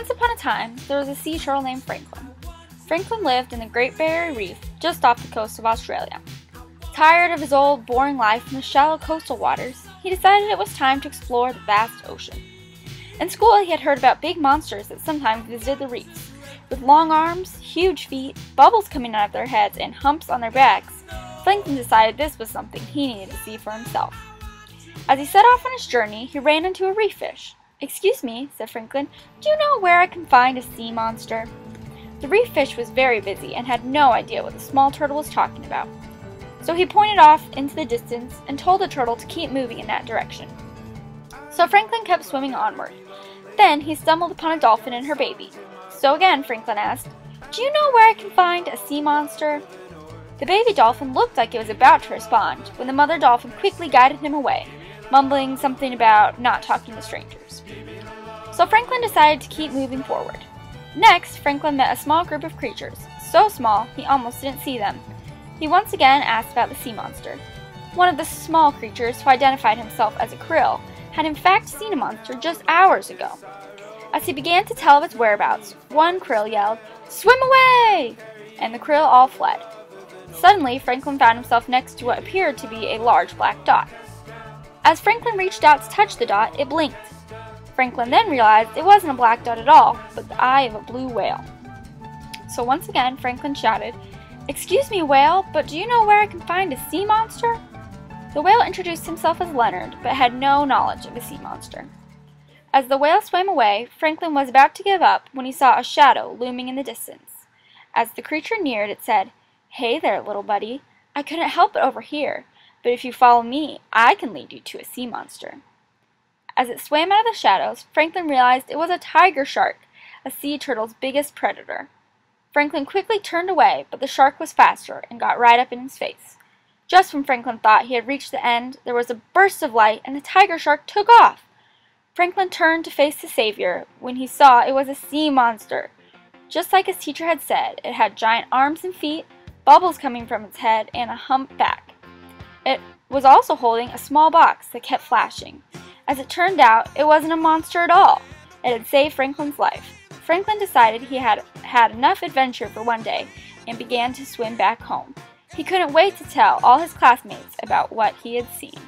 Once upon a time, there was a sea turtle named Franklin. Franklin lived in the Great Barrier Reef just off the coast of Australia. Tired of his old, boring life in the shallow coastal waters, he decided it was time to explore the vast ocean. In school, he had heard about big monsters that sometimes visited the reefs. With long arms, huge feet, bubbles coming out of their heads, and humps on their backs, Franklin decided this was something he needed to see for himself. As he set off on his journey, he ran into a reef fish. "Excuse me," said Franklin, "do you know where I can find a sea monster?" The reef fish was very busy and had no idea what the small turtle was talking about. So he pointed off into the distance and told the turtle to keep moving in that direction. So Franklin kept swimming onward. Then he stumbled upon a dolphin and her baby. So again Franklin asked, "Do you know where I can find a sea monster?" The baby dolphin looked like it was about to respond when the mother dolphin quickly guided him away, mumbling something about not talking to strangers. So Franklin decided to keep moving forward. Next, Franklin met a small group of creatures, so small he almost didn't see them. He once again asked about the sea monster. One of the small creatures, who identified himself as a krill, had in fact seen a monster just hours ago. As he began to tell of its whereabouts, one krill yelled, "Swim away!" and the krill all fled. Suddenly, Franklin found himself next to what appeared to be a large black dot. As Franklin reached out to touch the dot, it blinked. Franklin then realized it wasn't a black dot at all, but the eye of a blue whale. So once again, Franklin shouted, "Excuse me, whale, but do you know where I can find a sea monster?" The whale introduced himself as Leonard, but had no knowledge of a sea monster. As the whale swam away, Franklin was about to give up when he saw a shadow looming in the distance. As the creature neared, it said, "Hey there, little buddy. I couldn't help it over here, but if you follow me, I can lead you to a sea monster." As it swam out of the shadows, Franklin realized it was a tiger shark, a sea turtle's biggest predator. Franklin quickly turned away, but the shark was faster and got right up in his face. Just when Franklin thought he had reached the end, there was a burst of light and the tiger shark took off. Franklin turned to face his savior when he saw it was a sea monster. Just like his teacher had said, it had giant arms and feet, bubbles coming from its head, and a humped back. It was also holding a small box that kept flashing. As it turned out, it wasn't a monster at all. It had saved Franklin's life. Franklin decided he had had enough adventure for one day and began to swim back home. He couldn't wait to tell all his classmates about what he had seen.